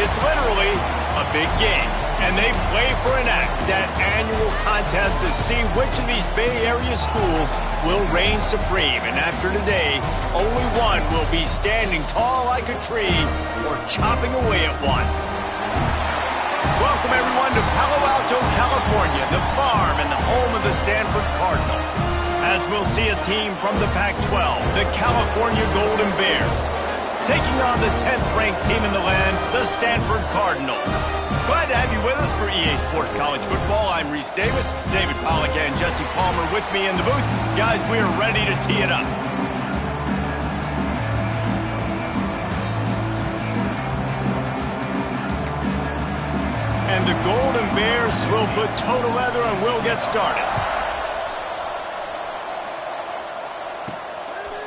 It's literally a big game. And they play for an axe, that annual contest to see which of these Bay Area schools will reign supreme. And after today, only one will be standing tall like a tree or chopping away at one. Welcome, everyone, to Palo Alto, California, the farm and the home of the Stanford Cardinal. As we'll see a team from the Pac-12, the California Golden Bears, taking on the 10th-ranked team in the land, the Stanford Cardinal. Glad to have you with us for EA Sports College Football. I'm Reese Davis, David Pollack and Jesse Palmer with me in the booth. Guys, we are ready to tee it up. And the Golden Bears will put toe to leather and we'll get started.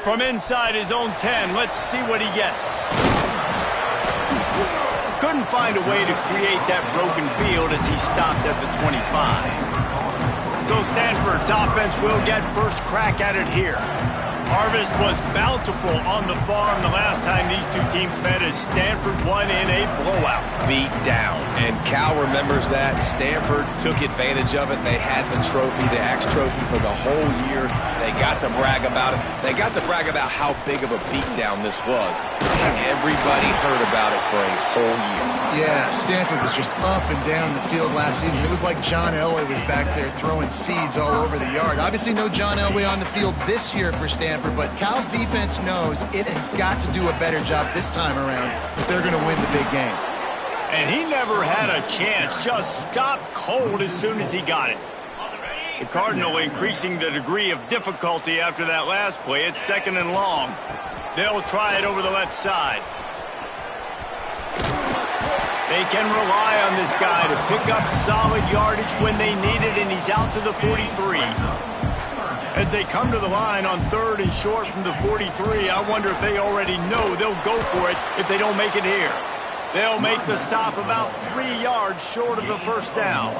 From inside his own 10, let's see what he gets. Couldn't find a way to create that broken field as he stopped at the 25. So Stanford's offense will get first crack at it here. Harvest was bountiful on the farm the last time these two teams met as Stanford won in a blowout. Beat down. And Cal remembers that. Stanford took advantage of it. They had the trophy, the Axe Trophy for the whole year. They got to brag about it. They got to brag about how big of a beatdown this was. And everybody heard about it for a whole year. Yeah, Stanford was just up and down the field last season. It was like John Elway was back there throwing seeds all over the yard. Obviously no John Elway on the field this year for Stanford, but Cal's defense knows it has got to do a better job this time around if they're going to win the big game. And he never had a chance, just stopped cold as soon as he got it. The Cardinal increasing the degree of difficulty after that last play. It's 2nd and long. They'll try it over the left side. They can rely on this guy to pick up solid yardage when they need it, and he's out to the 43. As they come to the line on 3rd and short from the 43, I wonder if they already know they'll go for it if they don't make it here. They'll make the stop about 3 yards short of the first down.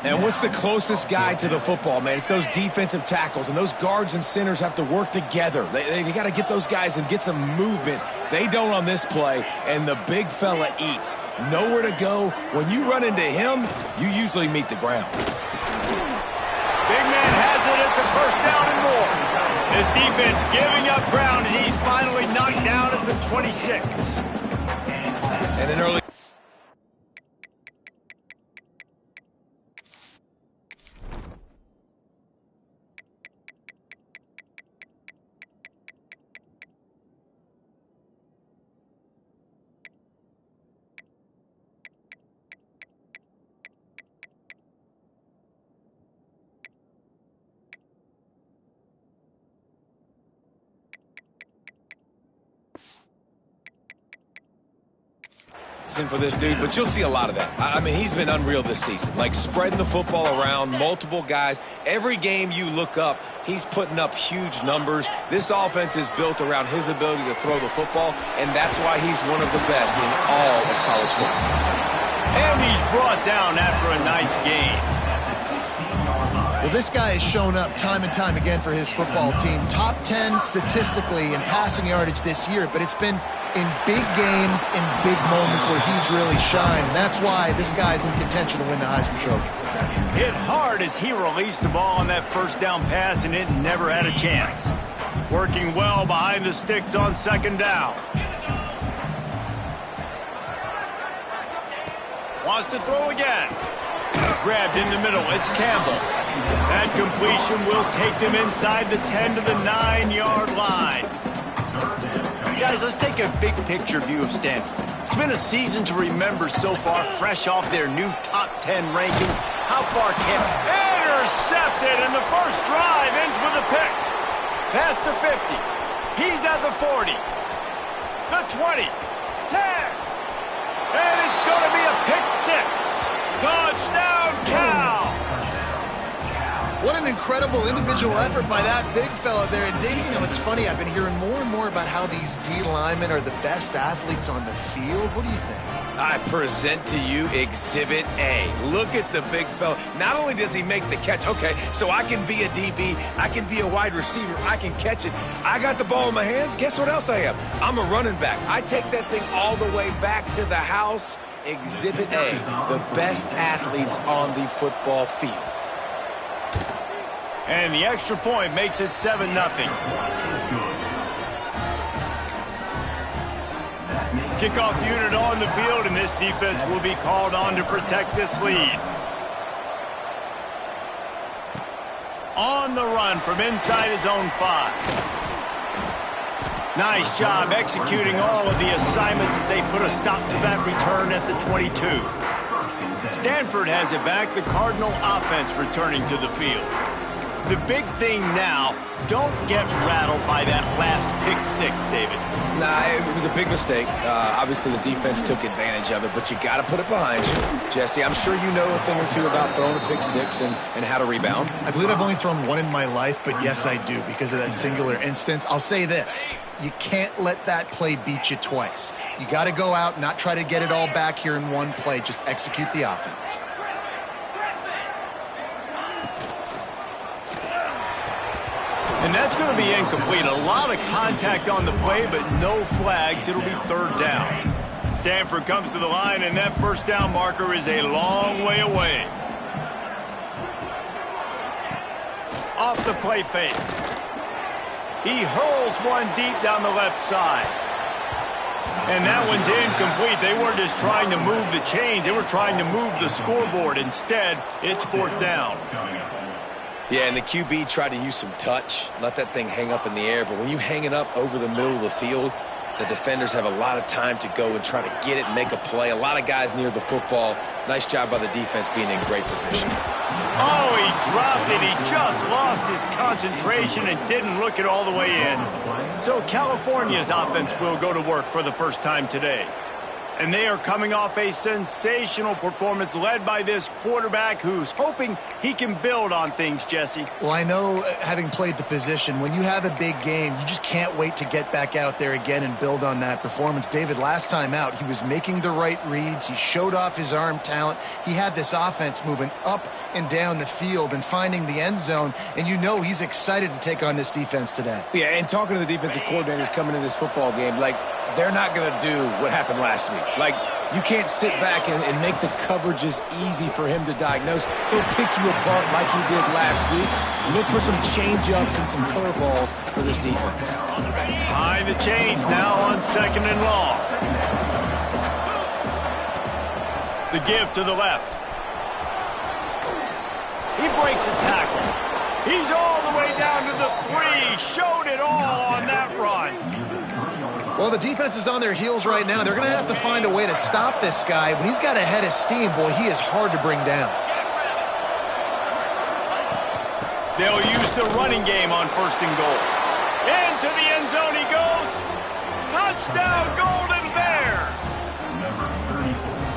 And what's the closest guy to the football, man? It's those defensive tackles, and those guards and centers have to work together. They got to get those guys and get some movement. They don't on this play, and the big fella eats. Nowhere to go. When you run into him, you usually meet the ground. Big man has it. It's a first down and more. His defense giving up ground as he's finally knocked down at the 26. And an early... for this dude, but you'll see a lot of that. I mean, he's been unreal this season, like spreading the football around, multiple guys. Every game you look up, he's putting up huge numbers. This offense is built around his ability to throw the football, and that's why he's one of the best in all of college football. And he's brought down after a nice game. Well, this guy has shown up time and time again for his football team. Top 10 statistically in passing yardage this year, but it's been in big games, in big moments where he's really shined. And that's why this guy's in contention to win the Heisman Trophy. Hit hard as he released the ball on that first down pass, and it never had a chance. Working well behind the sticks on 2nd down. Wants to throw again. Grabbed in the middle. It's Campbell. That completion will take them inside the 10 to the 9-yard line. Guys, let's take a big picture view of Stanford. It's been a season to remember so far, fresh off their new top 10 ranking. How far can... Intercepted, and the first drive ends with a pick. Past the 50. He's at the 40. The 20. 10. And it's going to be a pick 6. Touchdown, Cal! What an incredible incredible individual effort by that big fella there. And Dave, you know, it's funny, I've been hearing more and more about how these D linemen are the best athletes on the field. What do you think? I present to you Exhibit A. Look at the big fella. Not only does he make the catch, okay, so I can be a DB, I can be a wide receiver, I can catch it. I got the ball in my hands. Guess what else I am? I'm a running back. I take that thing all the way back to the house. Exhibit A, the best athletes on the football field. And the extra point makes it 7-0. Kickoff unit on the field, and this defense will be called on to protect this lead. On the run from inside his own 5. Nice job executing all of the assignments as they put a stop to that return at the 22. Stanford has it back, the Cardinal offense returning to the field. The big thing now, don't get rattled by that last pick 6, David. Nah, it was a big mistake. Obviously, the defense took advantage of it, but you got to put it behind you. Jesse, I'm sure you know a thing or two about throwing a pick 6 and how to rebound. I believe I've only thrown one in my life, but yes, I do because of that singular instance. I'll say this. You can't let that play beat you twice. You got to go out and not try to get it all back here in one play. Just execute the offense. And that's going to be incomplete. A lot of contact on the play, but no flags. It'll be 3rd down. Stanford comes to the line, and that first down marker is a long way away. Off the play fake. He hurls one deep down the left side. And that one's incomplete. They weren't just trying to move the chains. They were trying to move the scoreboard. Instead, it's 4th down. Yeah, and the QB tried to use some touch, let that thing hang up in the air. But when you hang it up over the middle of the field, the defenders have a lot of time to go and try to get it and make a play. A lot of guys near the football. Nice job by the defense being in great position. Oh, he dropped it. He just lost his concentration and didn't look it all the way in. So California's offense will go to work for the first time today. And they are coming off a sensational performance led by this quarterback who's hoping he can build on things, Jesse. Well, I know, having played the position, when you have a big game, you just can't wait to get back out there again and build on that performance. David, last time out, he was making the right reads. He showed off his arm talent. He had this offense moving up and down the field and finding the end zone. And you know he's excited to take on this defense today. Yeah, and talking to the defensive coordinators coming into this football game, like, they're not going to do what happened last week. Like, you can't sit back and make the coverages easy for him to diagnose. He'll pick you apart like he did last week. Look for some change-ups and some curveballs for this defense. Behind the chains now on 2nd and long. The give to the left. He breaks a tackle. He's all the way down to the 3. Showed it all on that run. Well, the defense is on their heels right now. They're going to have to find a way to stop this guy. When he's got a head of steam, boy, he is hard to bring down. They'll use the running game on 1st and goal. Into the end zone he goes. Touchdown, Golden Bears!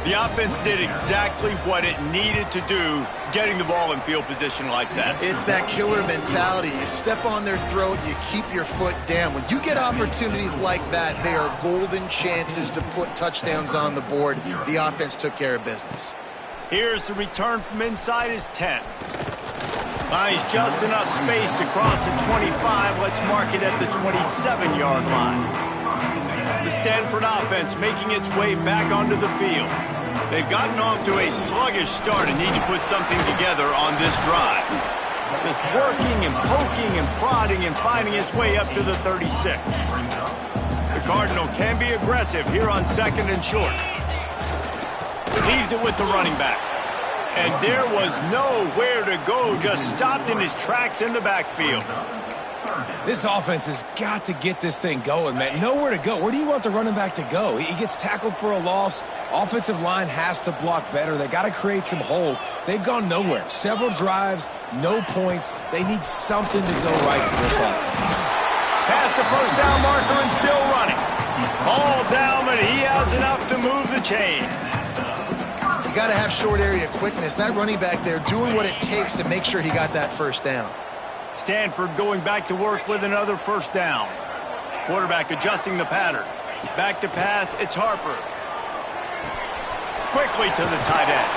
The offense did exactly what it needed to do, getting the ball in field position like that. It's that killer mentality. You step on their throat, you keep your foot down. When you get opportunities like that, they are golden chances to put touchdowns on the board. The offense took care of business. Here's the return from inside his 10. Finds just enough space to cross the 25. Let's mark it at the 27-yard line. The Stanford offense making its way back onto the field. They've gotten off to a sluggish start and need to put something together on this drive. Just working and poking and prodding and finding his way up to the 36. The Cardinal can be aggressive here on 2nd and short. Leaves it with the running back. And there was nowhere to go, just stopped in his tracks in the backfield. This offense has got to get this thing going, man. Nowhere to go. Where do you want the running back to go? He gets tackled for a loss. Offensive line has to block better. They got to create some holes. They've gone nowhere. Several drives, no points. They need something to go right for this offense. Past the 1st down marker and still running. Ball down, but he has enough to move the chains. You got to have short area quickness. That running back there doing what it takes to make sure he got that first down. Stanford going back to work with another first down. Quarterback adjusting the pattern. Back to pass, it's Harper. Quickly to the tight end.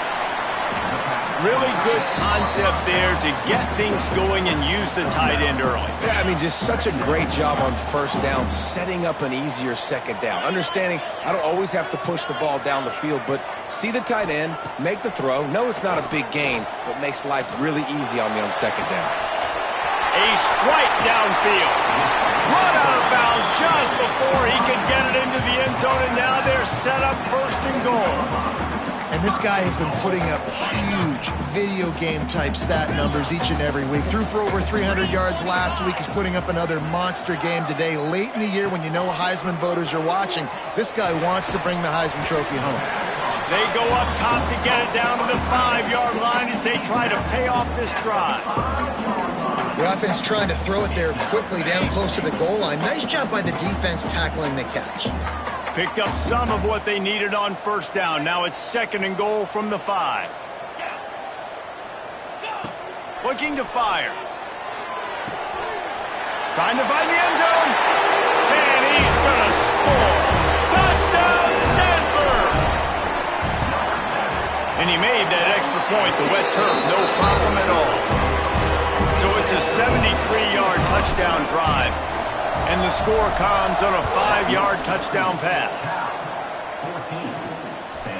Really good concept there to get things going and use the tight end early. Yeah, I mean, just such a great job on first down, setting up an easier second down. Understanding I don't always have to push the ball down the field, but see the tight end, make the throw. No, it's not a big gain, but makes life really easy on me on second down. A strike downfield. Run out of bounds just before he could get it into the end zone, and now they're set up first and goal. And this guy has been putting up huge video game type stat numbers each and every week. Threw for over 300 yards last week. He's putting up another monster game today. Late in the year when you know Heisman voters are watching, this guy wants to bring the Heisman Trophy home. They go up top to get it down to the 5-yard line as they try to pay off this drive. The offense trying to throw it there quickly down close to the goal line. Nice job by the defense tackling the catch. Picked up some of what they needed on first down. Now it's second and goal from the 5. Looking to fire. Trying to find the end zone. And he's going to score. Touchdown, Stanford! And he made that extra point, the wet turf, no problem at all. So it's a 73-yard touchdown drive. And the score comes on a 5-yard touchdown pass.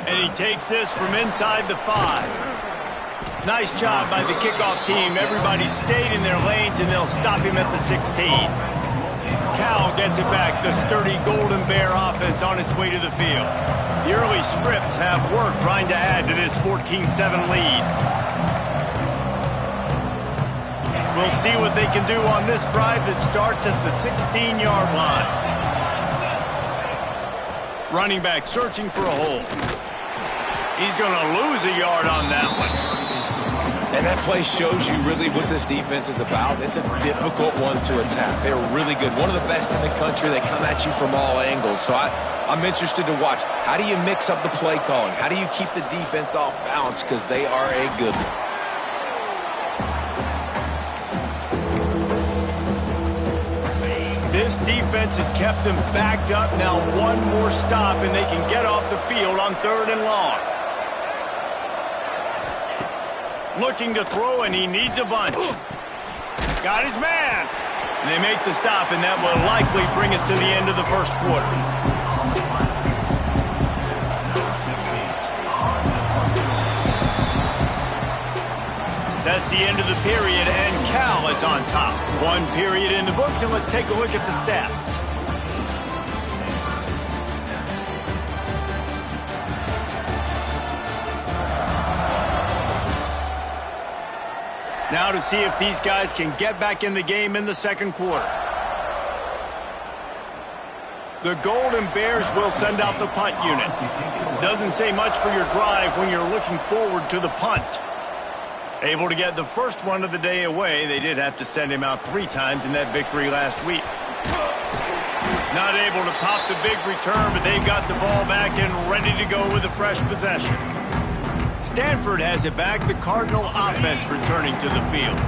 And he takes this from inside the 5. Nice job by the kickoff team. Everybody stayed in their lanes, and they'll stop him at the 16. Cal gets it back. The sturdy Golden Bear offense on its way to the field. The early scripts have worked trying to add to this 14-7 lead. We'll see what they can do on this drive that starts at the 16-yard line. Running back searching for a hole. He's going to lose a yard on that one. And that play shows you really what this defense is about. It's a difficult one to attack. They're really good. One of the best in the country. They come at you from all angles. So I'm interested to watch. How do you mix up the play calling? How do you keep the defense off balance? Because they are a good one. This defense has kept them backed up. Now one more stop, and they can get off the field on 3rd and long. Looking to throw, and he needs a bunch. Got his man. And they make the stop, and that will likely bring us to the end of the first quarter. That's the end of the period, and Cal is on top. One period in the books, and let's take a look at the stats. Now to see if these guys can get back in the game in the second quarter. The Golden Bears will send out the punt unit. Doesn't say much for your drive when you're looking forward to the punt. Able to get the first one of the day away. They did have to send him out 3 times in that victory last week. Not able to pop the big return, but they've got the ball back and ready to go with a fresh possession. Stanford has it back. The Cardinal offense returning to the field.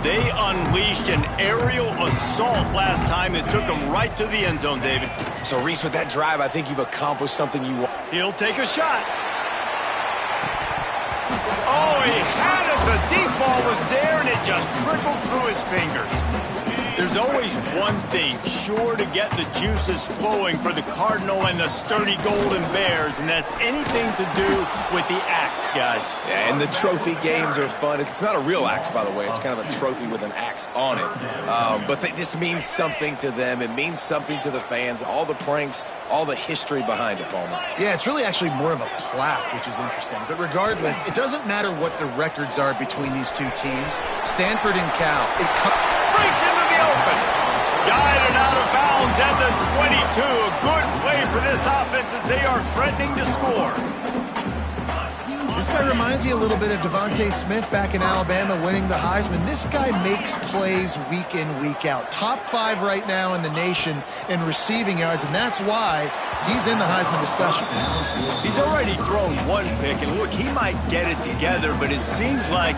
They unleashed an aerial assault last time that took them right to the end zone, David. So, Reese, with that drive, I think you've accomplished something you want. He'll take a shot. Oh, he had it. The deep ball was there, and it just trickled through his fingers. There's always one thing sure to get the juices flowing for the Cardinal and the sturdy Golden Bears, and that's anything to do with the axe, guys. Yeah, and the trophy games are fun. It's not a real axe, by the way. It's kind of a trophy with an axe on it. But this means something to them. It means something to the fans. All the pranks, all the history behind it, Palmer. Yeah, it's really actually more of a plaque, which is interesting. But regardless, it doesn't matter what the records are between these two teams. Stanford and Cal, breaks into the open. Guided out of bounds at the 22. A good play for this offense as they are threatening to score. This guy reminds you a little bit of Devontae Smith back in Alabama winning the Heisman. This guy makes plays week in, week out. Top 5 right now in the nation in receiving yards, and that's why he's in the Heisman discussion. He's already thrown 1 pick, and look, he might get it together, but it seems like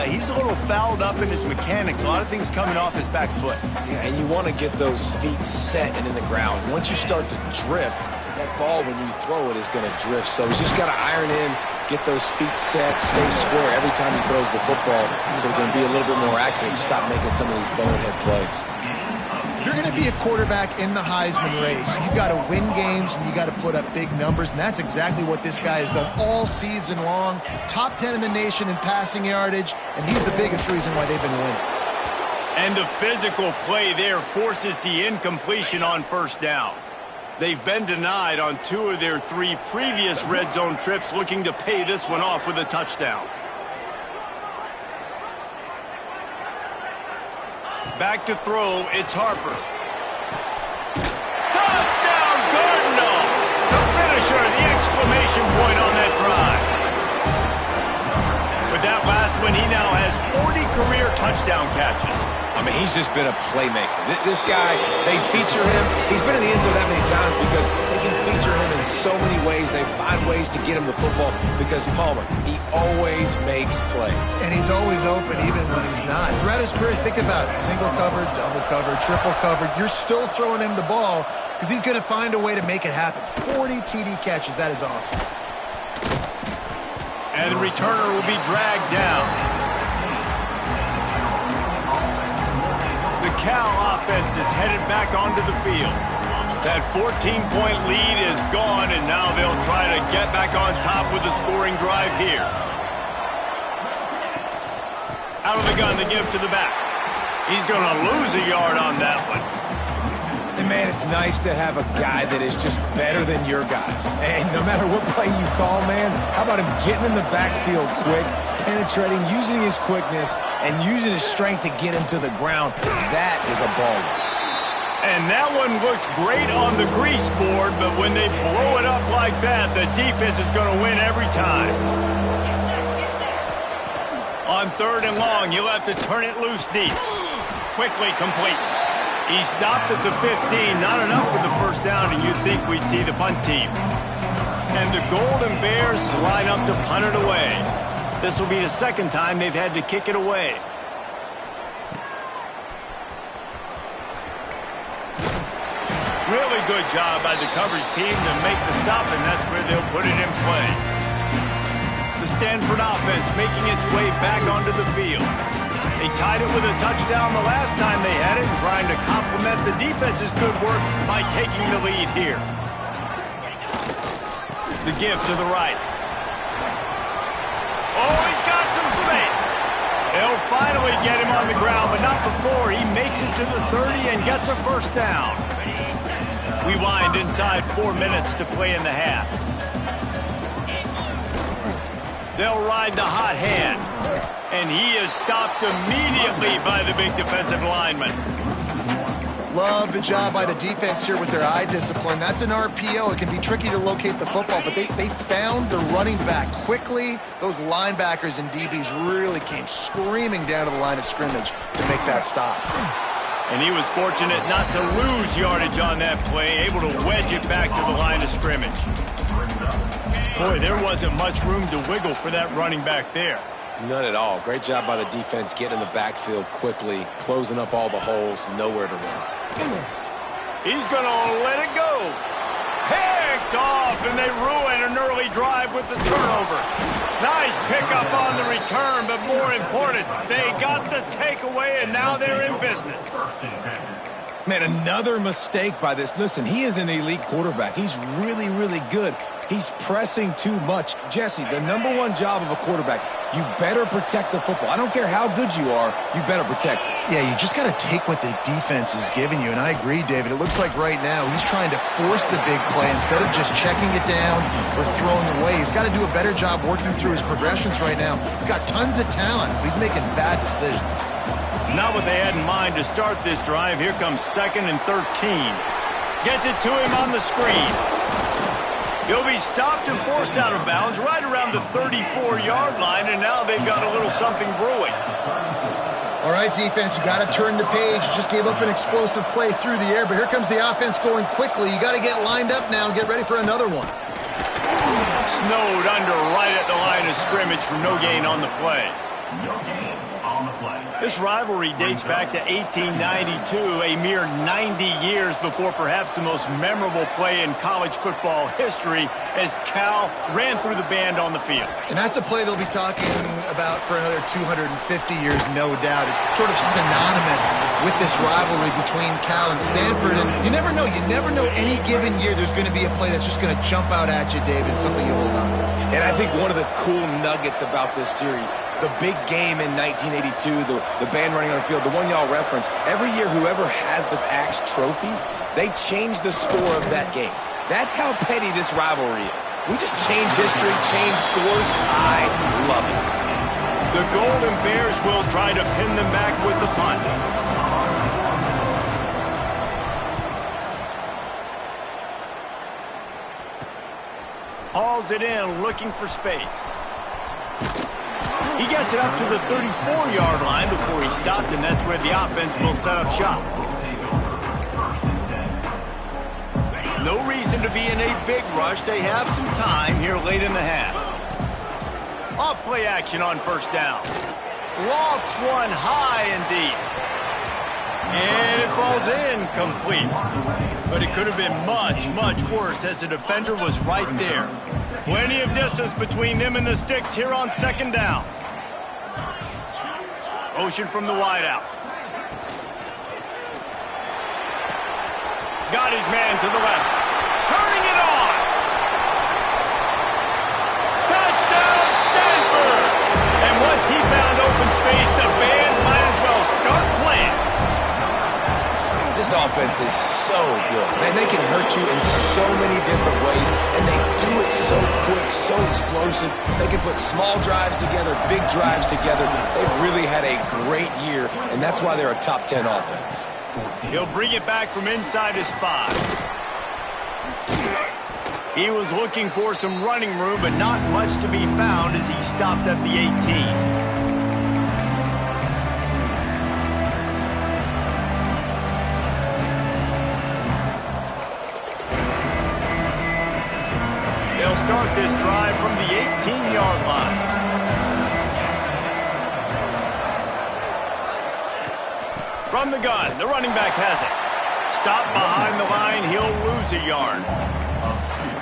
he's a little fouled up in his mechanics. A lot of things coming off his back foot. Yeah, and you want to get those feet set and in the ground. Once you start to drift, that ball, when you throw it, is going to drift. So he's just got to iron in, get those feet set, stay square every time he throws the football so he can be a little bit more accurate and stop making some of these bonehead plays. If you're going to be a quarterback in the Heisman race, you've got to win games and you got to put up big numbers, and that's exactly what this guy has done all season long. Top 10 in the nation in passing yardage, and he's the biggest reason why they've been winning. And the physical play there forces the incompletion on first down. They've been denied on 2 of their 3 previous red zone trips, looking to pay this one off with a touchdown. Back to throw, it's Harper. Touchdown, Cardinal! The finisher, the exclamation point on that drive. With that last one, he now has 40 career touchdown catches. I mean, he's just been a playmaker. This guy, they feature him. He's been in the end zone that many times because they can feature him in so many ways. They find ways to get him the football because Palmer, he always makes plays. And he's always open even when he's not. Throughout his career, think about it. Single covered, double covered, triple covered. You're still throwing him the ball because he's going to find a way to make it happen. 40 TD catches. That is awesome. And the returner will be dragged down. The Cal offense is headed back onto the field. That 14-point lead is gone, and now they'll try to get back on top with a scoring drive here. Out of the gun, the give to the back. He's going to lose a yard on that one. And, man, it's nice to have a guy that is just better than your guys. And no matter what play you call, man, how about him getting in the backfield quick, penetrating, using his quickness, and using his strength to get him to the ground. That is a baller. And that one looked great on the grease board, but when they blow it up like that, the defense is going to win every time. On 3rd and long, you'll have to turn it loose deep. Quickly complete. He stopped at the 15, not enough for the first down, and you'd think we'd see the punt team. And the Golden Bears line up to punt it away. This will be the 2nd time they've had to kick it away. Really good job by the coverage team to make the stop, and that's where they'll put it in play. The Stanford offense making its way back onto the field. They tied it with a touchdown the last time they had it and trying to complement the defense's good work by taking the lead here. The give to the right. Oh, he's got some space. They'll finally get him on the ground, but not before he makes it to the 30 and gets a first down. We wind inside 4 minutes to play in the half. They'll ride the hot hand. And he is stopped immediately by the big defensive lineman. Love the job by the defense here with their eye discipline. That's an RPO. It can be tricky to locate the football, but they found the running back quickly. Those linebackers and DBs really came screaming down to the line of scrimmage to make that stop. And he was fortunate not to lose yardage on that play, able to wedge it back to the line of scrimmage. Boy, there wasn't much room to wiggle for that running back there. None at all. Great job by the defense getting in the backfield quickly, closing up all the holes, nowhere to run. He's going to let it go. Picked off, and they ruin an early drive with the turnover. Nice pickup on the return, but more important, they got the takeaway, and now they're in business. Man, another mistake by this. Listen, he is an elite quarterback. He's really, really good. He's pressing too much. Jesse, the #1 job of a quarterback, you better protect the football. I don't care how good you are, you better protect it. Yeah, you just got to take what the defense is giving you, and I agree, David. It looks like right now he's trying to force the big play instead of just checking it down or throwing away. He's got to do a better job working through his progressions right now. He's got tons of talent, but he's making bad decisions. Not what they had in mind to start this drive. Here comes 2nd and 13. Gets it to him on the screen. He'll be stopped and forced out of bounds right around the 34-yard line, and now they've got a little something brewing. All right, defense, you got to turn the page. Just gave up an explosive play through the air, but here comes the offense going quickly. You got to get lined up now and get ready for another one. Snowed under right at the line of scrimmage for no gain on the play. This rivalry dates back to 1892, a mere 90 years before perhaps the most memorable play in college football history as Cal ran through the band on the field. And that's a play they'll be talking about for another 250 years, no doubt. It's sort of synonymous with this rivalry between Cal and Stanford. And you never know. You never know any given year there's going to be a play that's just going to jump out at you, David, something you hold on to. And I think one of the cool nuggets about this series, the big game in 1982, the band running on the field, the one y'all referenced, every year whoever has the Axe trophy, they change the score of that game. That's how petty this rivalry is. We just change history, change scores. I love it. The Golden Bears will try to pin them back with the punt. Hauls it in, looking for space. He gets it up to the 34-yard line before he stopped, and that's where the offense will set up shop. No reason to be in a big rush. They have some time here late in the half. Off play action on first down. Lofts one high and deep. And it falls incomplete. But it could have been much, much worse as the defender was right there. Plenty of distance between them and the sticks here on second down. Motion from the wideout. Got his man to the left. Turning it on. Touchdown, Stanford! And once he found open space, the band might as well start playing. This offense is so good. Man, they can hurt you in so many different ways, and they do it so quick, so explosive. They can put small drives together, big drives together. They've really had a great year, and that's why they're a top 10 offense. He'll bring it back from inside his 5. He was looking for some running room, but not much to be found as he stopped at the 18. Start this drive from the 18-yard line. From the gun, the running back has it. Stop behind the line, he'll lose a yard.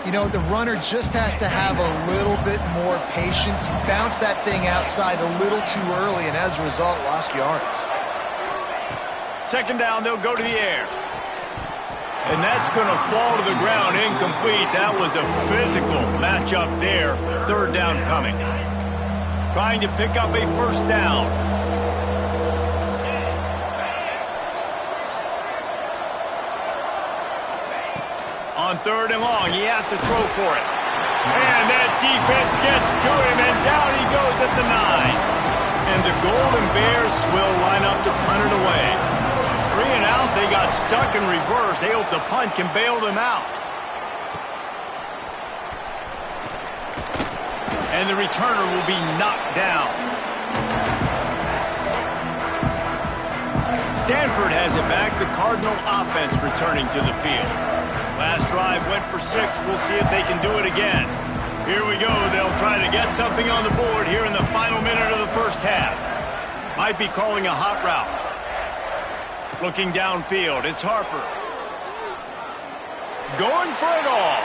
You know, the runner just has to have a little bit more patience. He bounced that thing outside a little too early, and as a result, lost yards. Second down, they'll go to the air. And that's going to fall to the ground incomplete. That was a physical matchup there. Third down coming. Trying to pick up a first down. On third and long, he has to throw for it. And that defense gets to him, and down he goes at the 9. And the Golden Bears will line up to punt it away. 3 and out, they got stuck in reverse. They hope the punt can bail them out. And the returner will be knocked down. Stanford has it back. The Cardinal offense returning to the field. Last drive went for 6. We'll see if they can do it again. Here we go. They'll try to get something on the board here in the final minute of the first half. Might be calling a hot route. Looking downfield, it's Harper. Going for it all.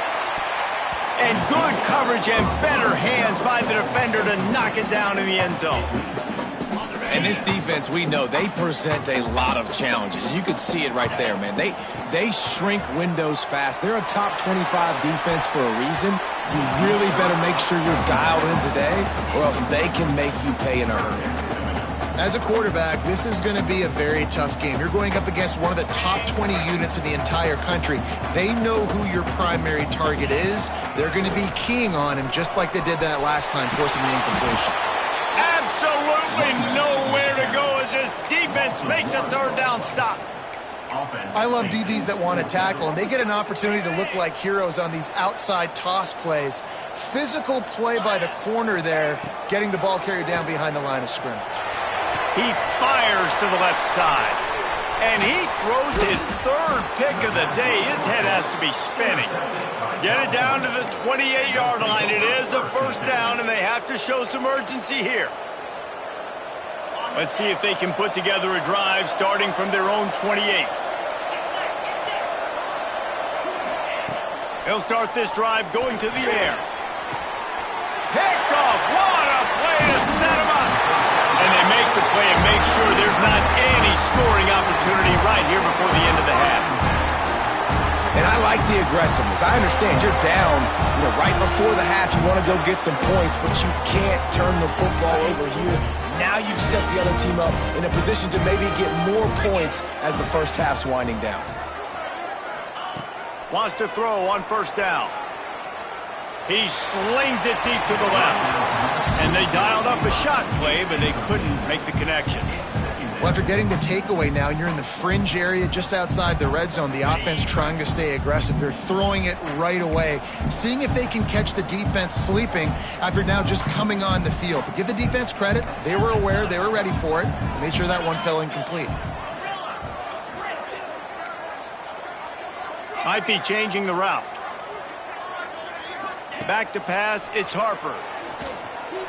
And good coverage and better hands by the defender to knock it down in the end zone. And this defense, we know, they present a lot of challenges. And you can see it right there, man. They shrink windows fast. They're a top 25 defense for a reason. You really better make sure you're dialed in today, or else they can make you pay in a hurry. As a quarterback, this is going to be a very tough game. You're going up against one of the top 20 units in the entire country. They know who your primary target is. They're going to be keying on him just like they did that last time, forcing the incompletion. Absolutely nowhere to go as this defense makes a third down stop. I love DBs that want to tackle, and they get an opportunity to look like heroes on these outside toss plays. Physical play by the corner there, getting the ball carried down behind the line of scrimmage. He fires to the left side. And he throws his third pick of the day. His head has to be spinning. Get it down to the 28-yard line. It is a first down, and they have to show some urgency here. Let's see if they can put together a drive starting from their own 28. They'll start this drive going to the air. Picked off. What a play to set him up. And they make the play and make sure there's not any scoring opportunity right here before the end of the half. And I like the aggressiveness. I understand you're down, right before the half. You want to go get some points, but you can't turn the football over here. Now you've set the other team up in a position to maybe get more points as the first half's winding down. Wants to throw on first down. He slings it deep to the left. And they dialed up a shot play, but they couldn't make the connection. Well, after getting the takeaway now, and you're in the fringe area just outside the red zone, the offense trying to stay aggressive. They're throwing it right away, seeing if they can catch the defense sleeping after now just coming on the field. But give the defense credit. They were aware. They were ready for it. Made sure that one fell incomplete. Might be changing the route. Back to pass, it's Harper.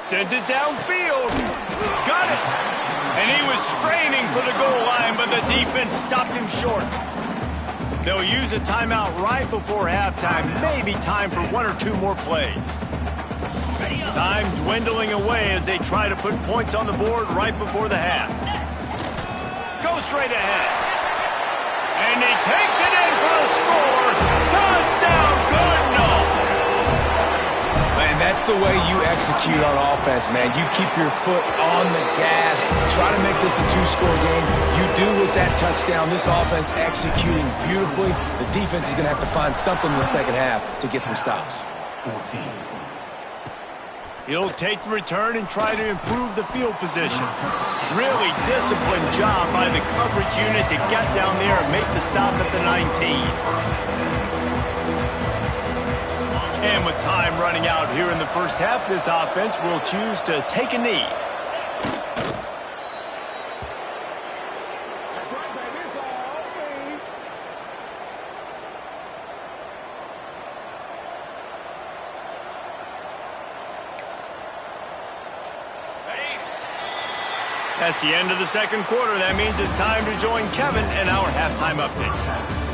Sends it downfield. Got it. And he was straining for the goal line, but the defense stopped him short. They'll use a timeout right before halftime. Maybe time for one or two more plays. Time dwindling away as they try to put points on the board right before the half. Go straight ahead. And he takes it in for a score. Touchdown, Cardinal. Man, that's the way you execute on offense, man. You keep your foot on the gas. Try to make this a two-score game. You do with that touchdown. This offense executing beautifully. The defense is going to have to find something in the second half to get some stops. 14. He'll take the return and try to improve the field position. Really disciplined job by the coverage unit to get down there and make the stop at the 19. And with time running out here in the first half, this offense will choose to take a knee. That's the end of the second quarter. That means it's time to join Kevin in our halftime update.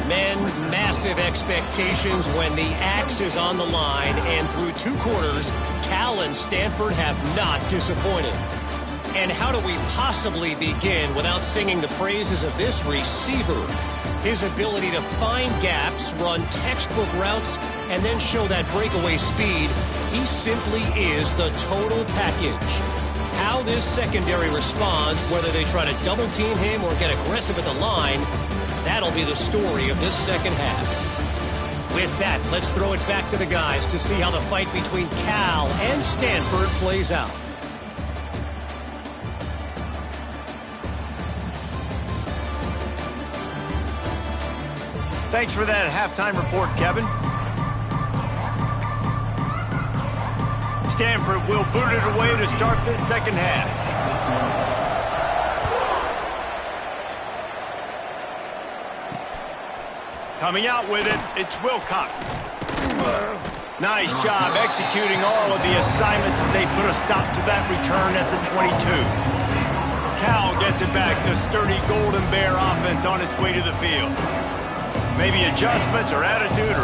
Men, massive expectations when the axe is on the line, and through two quarters, Cal and Stanford have not disappointed. And how do we possibly begin without singing the praises of this receiver? His ability to find gaps, run textbook routes, and then show that breakaway speed. He simply is the total package. How this secondary responds, whether they try to double team him or get aggressive at the line, that'll be the story of this second half. With that, let's throw it back to the guys to see how the fight between Cal and Stanford plays out. Thanks for that halftime report, Kevin. Stanford will boot it away to start this second half. Coming out with it, it's Wilcox. Nice job executing all of the assignments as they put a stop to that return at the 22. Cal gets it back, the sturdy Golden Bear offense on its way to the field. Maybe adjustments or attitude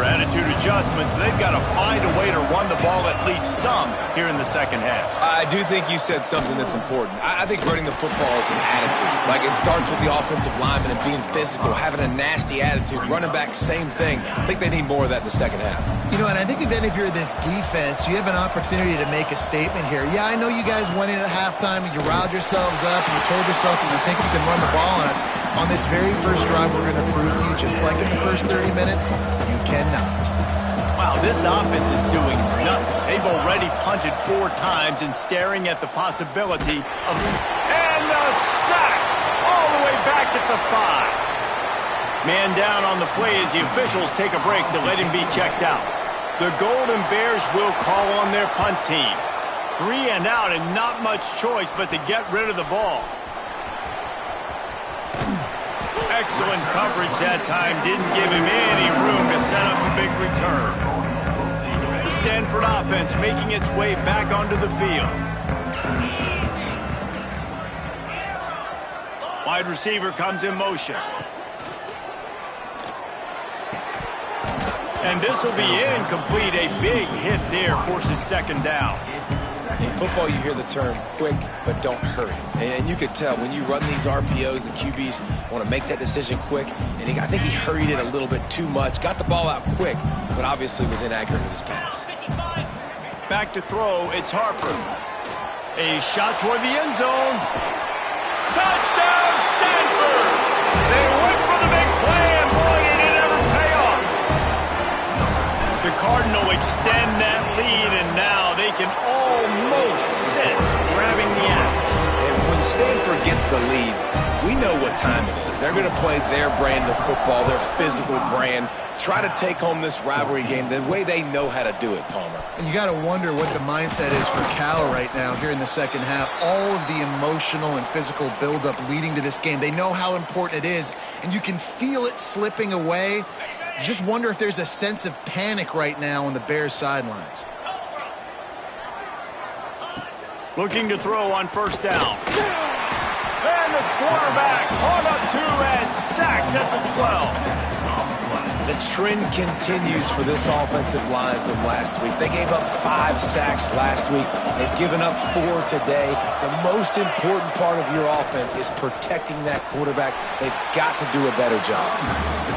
adjustments, but they've got to find a way to run the ball at least some here in the second half. I do think you said something that's important. I think running the football is an attitude. Like, it starts with the offensive lineman and being physical, having a nasty attitude. Running back, same thing. I think they need more of that in the second half. You know, and I think even if you're this defense, you have an opportunity to make a statement here. Yeah, I know you guys went in at halftime and you riled yourselves up and you told yourself that you think you can run the ball on us. On this very first drive, we're going to prove to you, just like in the first 30 minutes, you cannot. Wow, this offense is doing nothing. They've already punted 4 times and staring at the possibility of... And a sack! All the way back at the 5. Man down on the play as the officials take a break to let him be checked out. The Golden Bears will call on their punt team. 3 and out and not much choice but to get rid of the ball. Excellent coverage that time. Didn't give him any room to set up a big return. The Stanford offense making its way back onto the field. Wide receiver comes in motion. And this will be incomplete. A big hit there forces second down. In football, you hear the term quick, but don't hurry. And you could tell when you run these RPOs, the QBs want to make that decision quick. And I think he hurried it a little bit too much. Got the ball out quick, but obviously was inaccurate with his pass. Back to throw, it's Harper. A shot toward the end zone. Touchdown, Stanford! They went for the big play, and boy, did it ever pay off. The Cardinal extend that lead, and now they can almost sense grabbing the axe. And when Stanford gets the lead, we know what time it is. They're going to play their brand of football, their physical brand, try to take home this rivalry game the way they know how to do it, Palmer. And you got to wonder what the mindset is for Cal right now here in the second half. All of the emotional and physical buildup leading to this game. They know how important it is, and you can feel it slipping away. You just wonder if there's a sense of panic right now on the Bears sidelines. Looking to throw on first down. And the quarterback caught up to and sacked at the 12. The trend continues for this offensive line from last week. They gave up 5 sacks last week. They've given up 4 today. The most important part of your offense is protecting that quarterback. They've got to do a better job.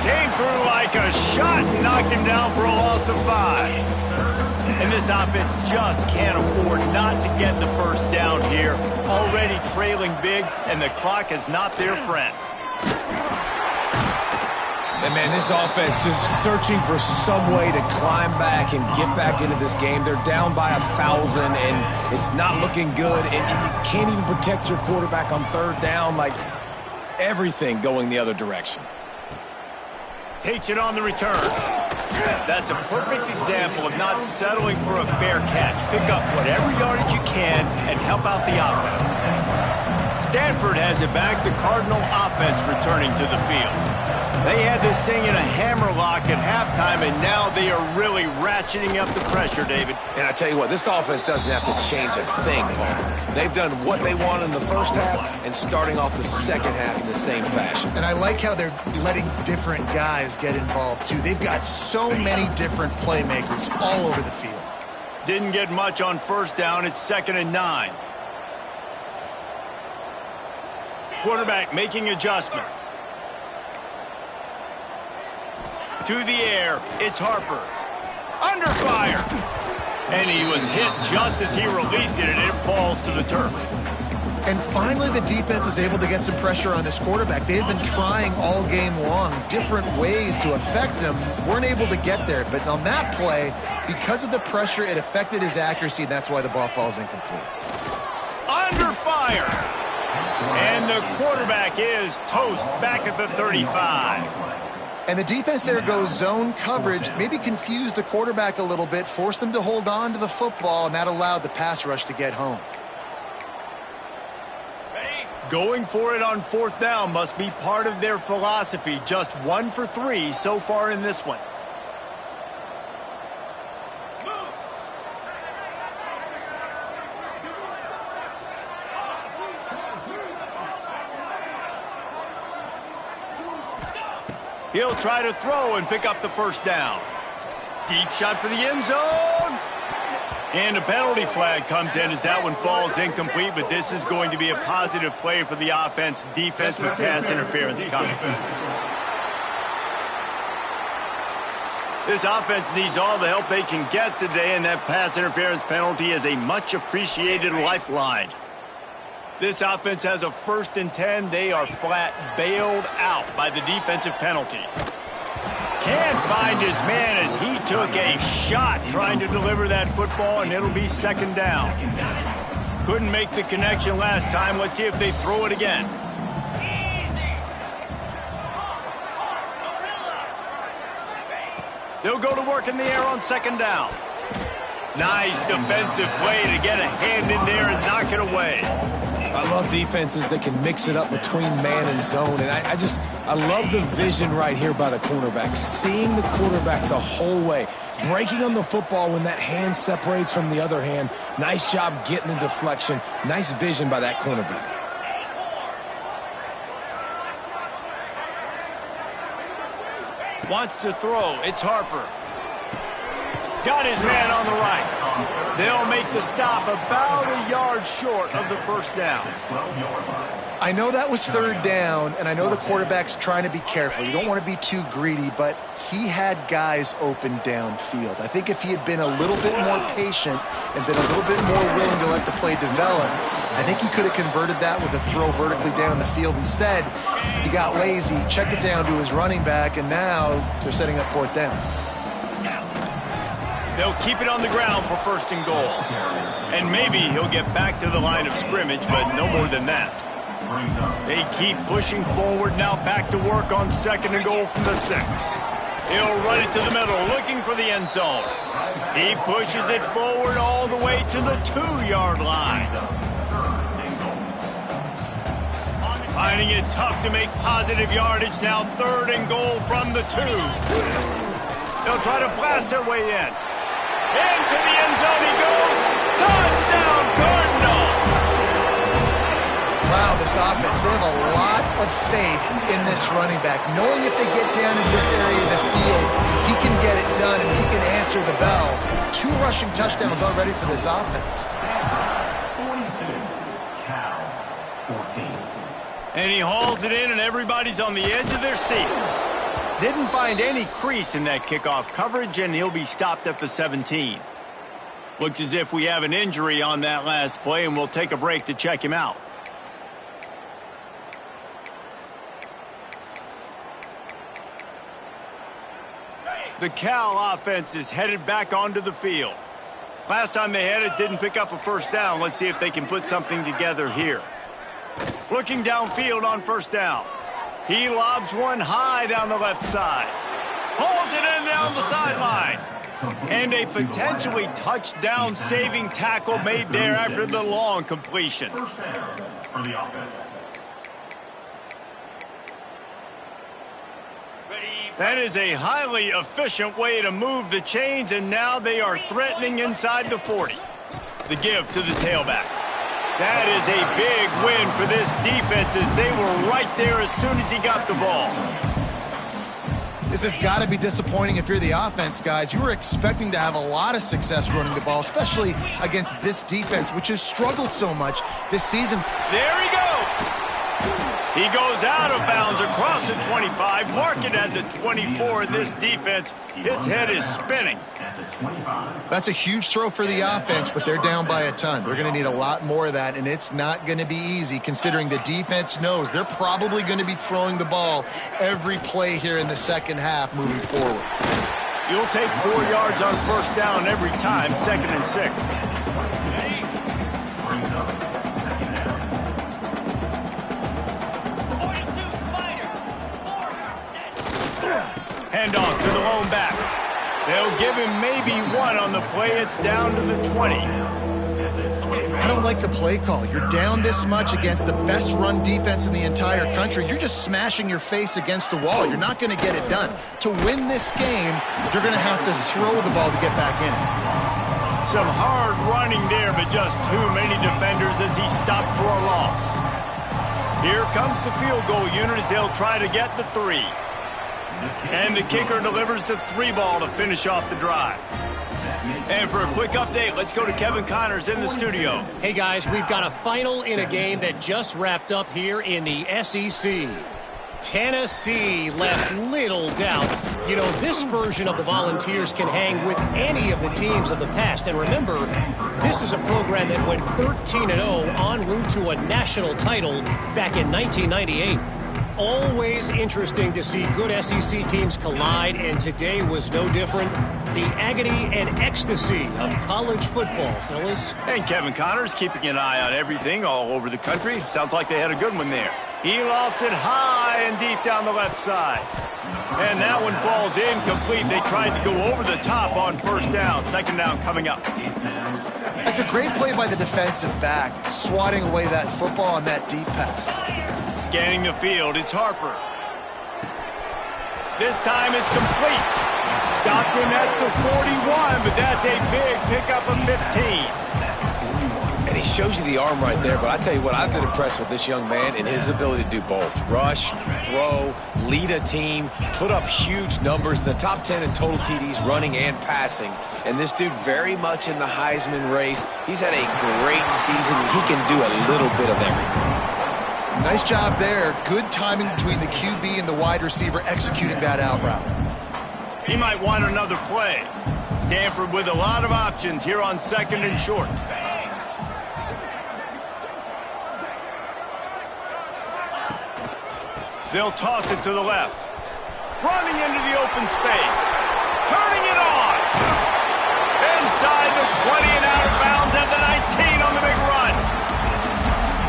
Came through like a shot and knocked him down for a loss of 5. And this offense just can't afford not to get the first down here. Already trailing big, and the clock is not their friend. And, man, this offense just searching for some way to climb back and get back into this game. They're down by 1,000, and it's not looking good. And you can't even protect your quarterback on third down. Like, everything going the other direction. Takes it on the return. That's a perfect example of not settling for a fair catch. Pick up whatever yardage you can and help out the offense. Stanford has it back. The Cardinal offense returning to the field. They had this thing in a hammerlock at halftime, and now they are really ratcheting up the pressure, David. And I tell you what, this offense doesn't have to change a thing, Paul. They've done what they want in the first half and starting off the second half in the same fashion. And I like how they're letting different guys get involved, too. They've got so many different playmakers all over the field. Didn't get much on first down. It's 2nd and 9. Quarterback making adjustments. To the air, it's Harper. Under fire. And he was hit just as he released it, and it falls to the turf. And finally, the defense is able to get some pressure on this quarterback. They had been trying all game long different ways to affect him. Weren't able to get there. But on that play, because of the pressure, it affected his accuracy, and that's why the ball falls incomplete. Under fire. And the quarterback is toast back at the 35. And the defense there goes zone coverage, maybe confused the quarterback a little bit, forced him to hold on to the football, and that allowed the pass rush to get home. Going for it on fourth down must be part of their philosophy. Just 1 for 3 so far in this one. He'll try to throw and pick up the first down. Deep shot for the end zone. And a penalty flag comes in as that one falls incomplete, but this is going to be a positive play for the offense. Defense with pass interference coming. This offense needs all the help they can get today, and that pass interference penalty is a much appreciated lifeline. This offense has a 1st and 10. They are flat bailed out by the defensive penalty. Can't find his man as he took a shot trying to deliver that football, and it'll be 2nd down. Couldn't make the connection last time. Let's see if they throw it again. They'll go to work in the air on second down. Nice defensive play to get a hand in there and knock it away. I love defenses that can mix it up between man and zone. And I love the vision right here by the cornerback. Seeing the quarterback the whole way. Breaking on the football when that hand separates from the other hand. Nice job getting the deflection. Nice vision by that cornerback. Wants to throw. It's Harper. Got his man on the right. They'll make the stop about a yard short of the first down. I know that was third down, and I know the quarterback's trying to be careful. You don't want to be too greedy, but he had guys open downfield. I think if he had been a little bit more patient and been a little bit more willing to let the play develop, I think he could have converted that with a throw vertically down the field. Instead, he got lazy, checked it down to his running back, and now they're setting up fourth down. They'll keep it on the ground for first and goal. And maybe he'll get back to the line of scrimmage, but no more than that. They keep pushing forward, now back to work on second and goal from the 6. He'll run it to the middle, looking for the end zone. He pushes it forward all the way to the 2-yard line. Finding it tough to make positive yardage, now third and goal from the 2. They'll try to blast their way in. Into the end zone he goes. Touchdown, Cardinals! Wow, this offense, they have a lot of faith in this running back. Knowing if they get down in this area of the field, he can get it done and he can answer the bell. 2 rushing touchdowns already for this offense. 42, Cal, 14. And he hauls it in and everybody's on the edge of their seats. Didn't find any crease in that kickoff coverage, and he'll be stopped at the 17. Looks as if we have an injury on that last play, and we'll take a break to check him out. The Cal offense is headed back onto the field. Last time they had it, didn't pick up a first down. Let's see if they can put something together here. Looking downfield on first down. He lobs one high down the left side. Pulls it in down the sideline. And a potentially touchdown-saving tackle made there after the long completion. First down for the offense. That is a highly efficient way to move the chains, and now they are threatening inside the 40. The give to the tailback. That is a big win for this defense as they were right there as soon as he got the ball. This has got to be disappointing if you're the offense, guys. You were expecting to have a lot of success running the ball, especially against this defense, which has struggled so much this season. There he goes. He goes out of bounds across the 25, mark it at the 24, and this defense, its head is spinning. That's a huge throw for the offense, but they're down by a ton. They're going to need a lot more of that, and it's not going to be easy considering the defense knows they're probably going to be throwing the ball every play here in the second half moving forward. You'll take 4 yards on first down every time, 2nd and 6. Handoff to the lone back. They'll give him maybe 1 on the play. It's down to the 20. I don't like the play call. You're down this much against the best run defense in the entire country. You're just smashing your face against the wall. You're not going to get it done. To win this game, you're going to have to throw the ball to get back in it. Some hard running there, but just too many defenders as he stopped for a loss. Here comes the field goal unit as they'll try to get the 3. And the kicker delivers the 3 ball to finish off the drive. And for a quick update, let's go to Kevin Connors in the studio. Hey, guys, we've got a final in a game that just wrapped up here in the SEC. Tennessee left little doubt. You know, this version of the Volunteers can hang with any of the teams of the past. And remember, this is a program that went 13-0 en route to a national title back in 1998. Always interesting to see good SEC teams collide, and today was no different. The agony and ecstasy of college football, fellas. And Kevin Connors keeping an eye on everything all over the country. Sounds like they had a good one there. He lofts it high and deep down the left side. And that one falls incomplete. They tried to go over the top on first down. Second down coming up. That's a great play by the defensive back, swatting away that football on that deep pass. Scanning the field, it's Harper. This time it's complete. Stopped him at the 41, but that's a big pickup of 15. And he shows you the arm right there, but I tell you what, I've been impressed with this young man and his ability to do both. Rush, throw, lead a team, put up huge numbers in the top 10 in total TDs running and passing. And this dude very much in the Heisman race. He's had a great season. He can do a little bit of everything. Nice job there. Good timing between the QB and the wide receiver executing that out route. He might want another play. Stanford with a lot of options here on second and short. They'll toss it to the left. Running into the open space. Turning it on. Inside the 20 and out of bounds at the 19 on the big run.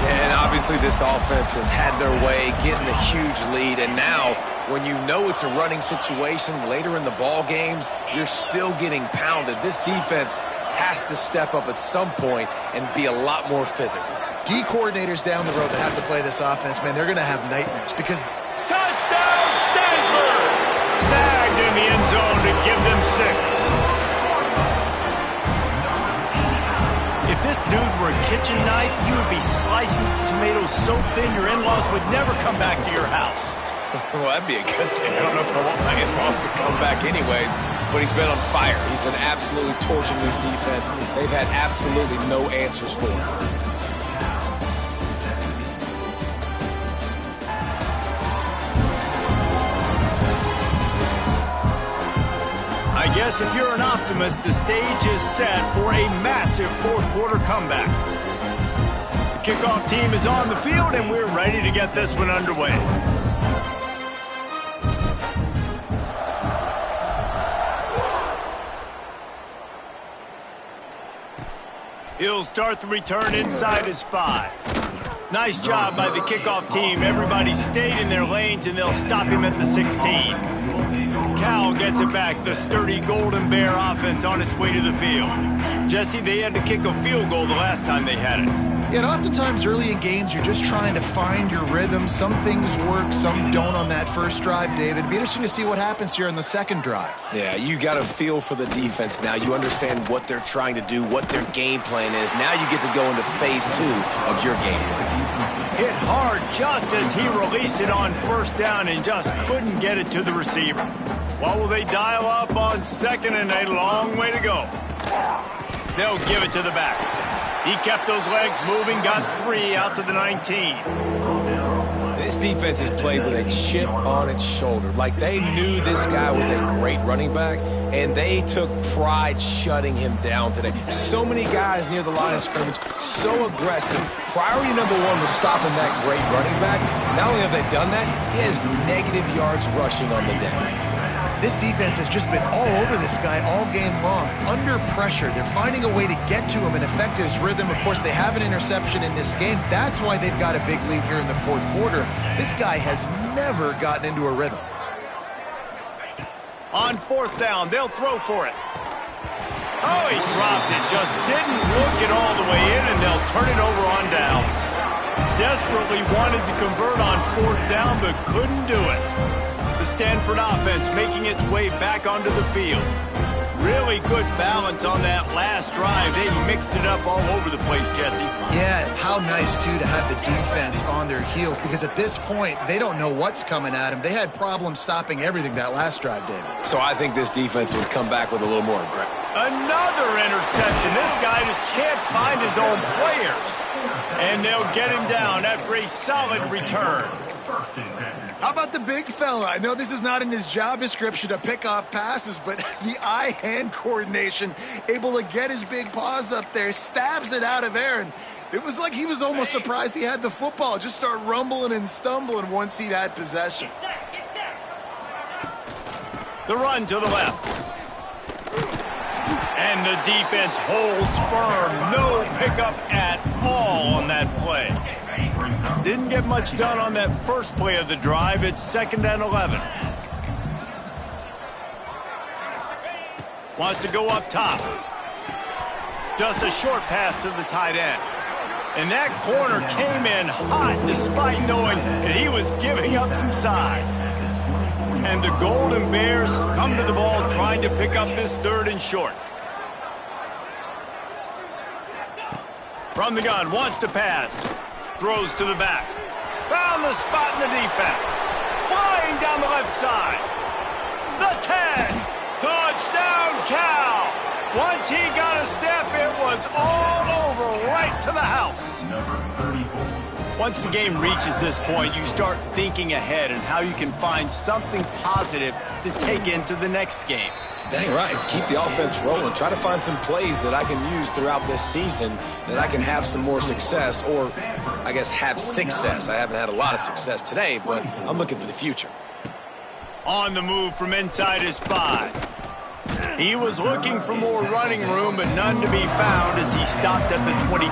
Yeah, and obviously this offense has had their way, getting the huge lead. And now, when you know it's a running situation later in the ball games, you're still getting pounded. This defense has to step up at some point and be a lot more physical. D coordinators down the road that have to play this offense, man, they're going to have nightmares because... Touchdown, Stanford! Snagged in the end zone to give them 6. If this dude were a kitchen knife, you would be slicing tomatoes so thin your in-laws would never come back to your house. Well, that'd be a good thing. I don't know if I want my in-laws to come back anyways, but he's been on fire. He's been absolutely torching this defense. They've had absolutely no answers for him. I guess if you're an optimist, the stage is set for a massive fourth-quarter comeback. The kickoff team is on the field, and we're ready to get this one underway. He'll start the return inside his 5. Nice job by the kickoff team. Everybody stayed in their lanes, and they'll stop him at the 16. Cal gets it back. The sturdy Golden Bear offense on its way to the field. Jesse, they had to kick a field goal the last time they had it. Yeah, and oftentimes early in games, you're just trying to find your rhythm. Some things work, some don't on that first drive, David. It'd be interesting to see what happens here in the second drive. Yeah, you got a feel for the defense now. You understand what they're trying to do, what their game plan is. Now you get to go into phase 2 of your game plan. Hit hard just as he released it on first down and just couldn't get it to the receiver. What will they dial up on second and a long way to go? They'll give it to the back. He kept those legs moving, got 3 out to the 19. This defense is played with a chip on its shoulder. Like they knew this guy was a great running back, and they took pride shutting him down today. So many guys near the line of scrimmage, so aggressive. Priority number 1 was stopping that great running back. Not only have they done that, he has negative yards rushing on the day. This defense has just been all over this guy all game long. Under pressure, they're finding a way to get to him and affect his rhythm. Of course, they have an interception in this game. That's why they've got a big lead here in the fourth quarter. This guy has never gotten into a rhythm. On fourth down, they'll throw for it. Oh, he dropped it. Just didn't look it all the way in, and they'll turn it over on downs. Desperately wanted to convert on fourth down, but couldn't do it. The Stanford offense making its way back onto the field. Really good balance on that last drive. They mixed it up all over the place, Jesse. Yeah, how nice, too, to have the defense on their heels, because at this point, they don't know what's coming at them. They had problems stopping everything that last drive, David. So I think this defense would come back with a little more aggression. Another interception. This guy just can't find his own players. And they'll get him down after a solid return. How about the big fella? I know this is not in his job description to pick off passes, but the eye-hand coordination, able to get his big paws up there, stabs it out of air, and it was like he was almost surprised he had the football. Just start rumbling and stumbling once he had possession. The run to the left. And the defense holds firm. No pickup at all on that play. Didn't get much done on that first play of the drive. It's 2nd and 11. Wants to go up top. Just a short pass to the tight end. And that corner came in hot despite knowing that he was giving up some size. And the Golden Bears come to the ball trying to pick up this 3rd and short. From the gun, wants to pass. Throws to the back. Found the spot in the defense. Flying down the left side. The 10. Touchdown, Cal. Once he got a step, it was all over right to the house. Once the game reaches this point, you start thinking ahead and how you can find something positive to take into the next game. Dang right. Keep the offense rolling. Try to find some plays that I can use throughout this season that I can have some more success, or I guess have success. I haven't had a lot of success today, but I'm looking for the future. On the move from inside his 5. He was looking for more running room, but none to be found as he stopped at the 23.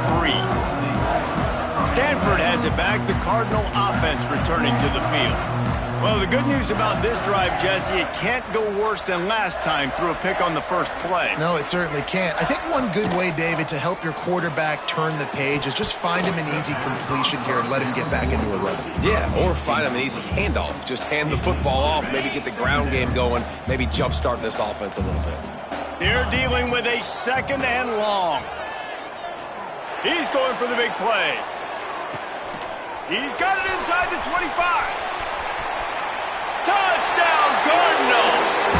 Stanford has it back, the Cardinal offense returning to the field. Well, the good news about this drive, Jesse, it can't go worse than last time through a pick on the first play. No, it certainly can't. I think one good way, David, to help your quarterback turn the page is just find him an easy completion here and let him get back into a rhythm. Yeah, or find him an easy handoff. Just hand the football off, maybe get the ground game going, maybe jumpstart this offense a little bit. They're dealing with a 2nd and long. He's going for the big play. He's got it inside the 25. Touchdown, Cardinal!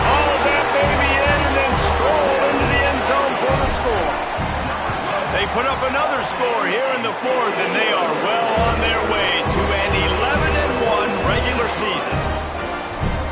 Hauled that baby in and then strolled into the end zone for the score. They put up another score here in the 4th, and they are well on their way to an 11-1 regular season.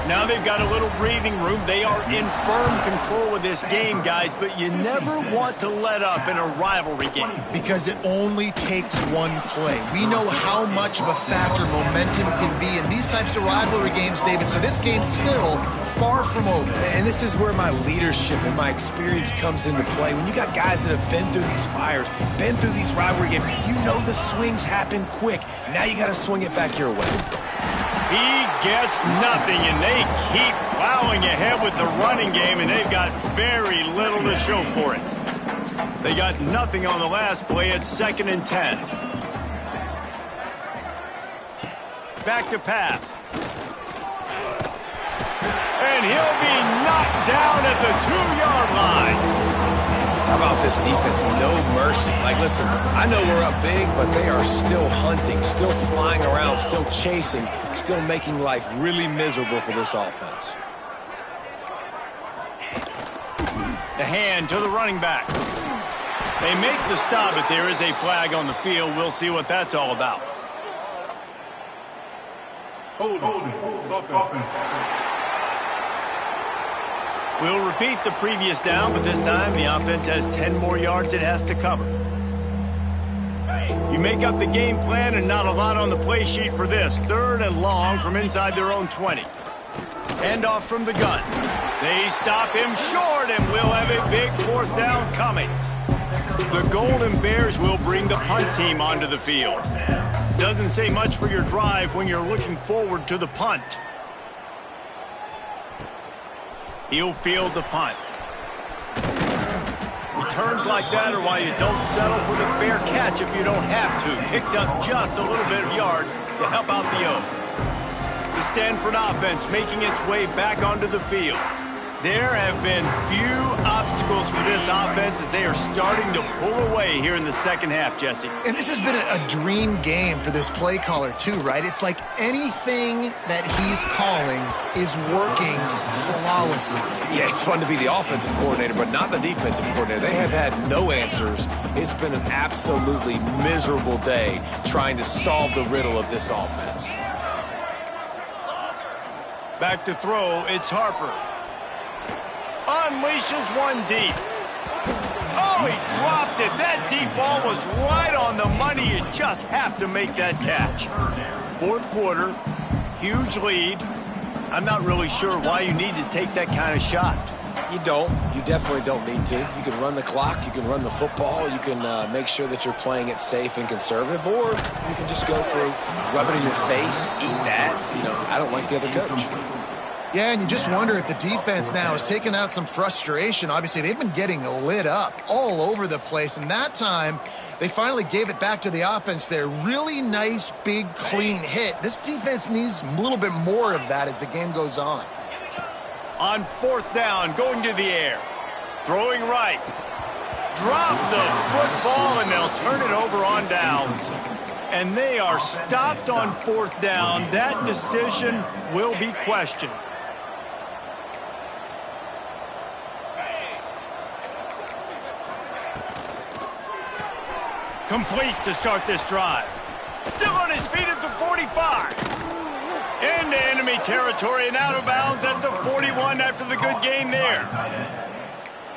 Now they've got a little breathing room. They are in firm control of this game, guys, but you never want to let up in a rivalry game. Because it only takes one play. We know how much of a factor momentum can be in these types of rivalry games, David, so this game's still far from over. And this is where my leadership and my experience comes into play. When you got guys that have been through these fires, been through these rivalry games, you know the swings happen quick. Now you got to swing it back your way. He gets nothing, and they keep plowing ahead with the running game, and they've got very little to show for it. They got nothing on the last play. It's 2nd and 10. Back to pass. And he'll be knocked down at the 2-yard line. How about this defense? No mercy. Like, listen, I know we're up big, but they are still hunting, still flying around, still chasing, still making life really miserable for this offense. The hand to the running back. They make the stop, but there is a flag on the field. We'll see what that's all about. Hold. We'll repeat the previous down, but this time the offense has 10 more yards it has to cover. You make up the game plan and not a lot on the play sheet for this. 3rd and long from inside their own 20. Hand off from the gun. They stop him short, and we'll have a big 4th down coming. The Golden Bears will bring the punt team onto the field. Doesn't say much for your drive when you're looking forward to the punt. He'll field the punt. Returns like that are why you don't settle for the fair catch if you don't have to. Picks up just a little bit of yards to help out the O. The Stanford offense making its way back onto the field. There have been few obstacles for this offense as they are starting to pull away here in the 2nd half, Jesse. And this has been a dream game for this play caller too, right? It's like anything that he's calling is working flawlessly. Yeah, it's fun to be the offensive coordinator, but not the defensive coordinator. They have had no answers. It's been an absolutely miserable day trying to solve the riddle of this offense. Back to throw, it's Harper. Unleashes one deep. Oh, he dropped it. That deep ball was right on the money. You just have to make that catch. 4th quarter, huge lead. I'm not really sure why you need to take that kind of shot. You don't. You definitely don't need to. You can run the clock. You can run the football. You can make sure that you're playing it safe and conservative, or you can just go for rub it in your face, eat that. You know, I don't like the other coach. Yeah, and you just wonder if the defense now is taking out some frustration. Obviously, they've been getting lit up all over the place, and that time they finally gave it back to the offense there. Really nice, big, clean hit. This defense needs a little bit more of that as the game goes on. On fourth down, going to the air. Throwing right. Drop the football, and they'll turn it over on downs. And they are stopped on fourth down. That decision will be questioned. Complete to start this drive. Still on his feet at the 45. Into enemy territory and out of bounds at the 41 after the good gain there.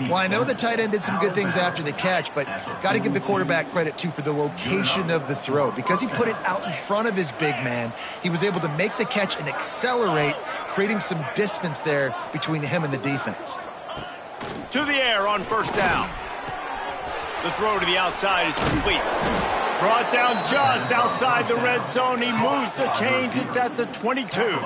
Well, I know the tight end did some good things after the catch, but got to give the quarterback credit, too, for the location of the throw. Because he put it out in front of his big man, he was able to make the catch and accelerate, creating some distance there between him and the defense. To the air on first down. The throw to the outside is complete. Brought down just outside the red zone. He moves the chains. It's at the 22.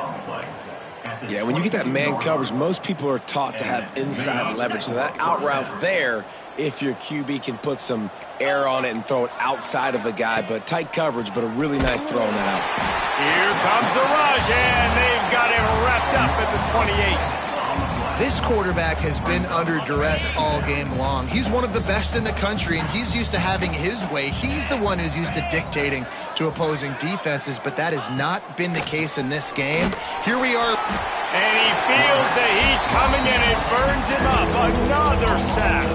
Yeah, when you get that man coverage, most people are taught to have inside leverage. So that out route's there if your QB can put some air on it and throw it outside of the guy. But tight coverage, but a really nice throw on that out. Here comes the rush, and they've got him wrapped up at the 28. This quarterback has been under duress all game long. He's one of the best in the country, and he's used to having his way. He's the one who's used to dictating to opposing defenses, but that has not been the case in this game. Here we are. And he feels the heat coming, and it burns him up. Another sack.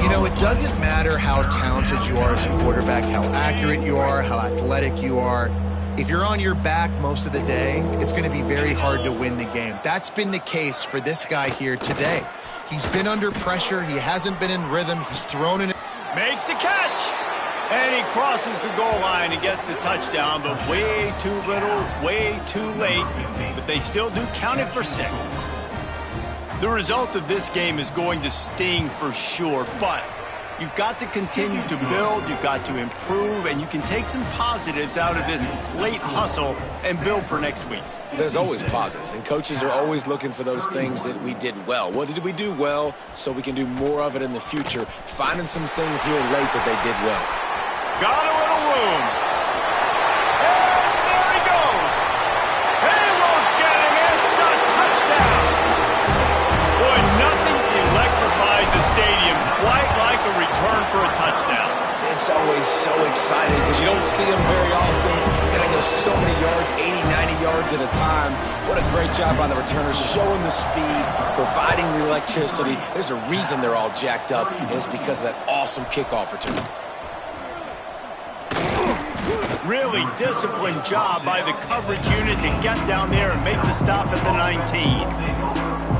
You know, it doesn't matter how talented you are as a quarterback, how accurate you are, how athletic you are. If you're on your back most of the day, it's going to be very hard to win the game. That's been the case for this guy here today. He's been under pressure. He hasn't been in rhythm. He's thrown in. Makes the catch. And he crosses the goal line and gets the touchdown, but way too little, way too late. But they still do count it for 6. The result of this game is going to sting for sure, but you've got to continue to build, you've got to improve, and you can take some positives out of this late hustle and build for next week. There's always positives, and coaches are always looking for those things that we did well. What did we do well so we can do more of it in the future? Finding some things here late that they did well. Got a little room. And there he goes. They won't get him. It's a touchdown. Boy, nothing electrifies a stadium quite like a return for a touchdown. It's always so exciting because you don't see them very often. You got to go so many yards, 80, 90 yards at a time. What a great job by the returners, showing the speed, providing the electricity. There's a reason they're all jacked up, and it's because of that awesome kickoff return. Really disciplined job by the coverage unit to get down there and make the stop at the 19.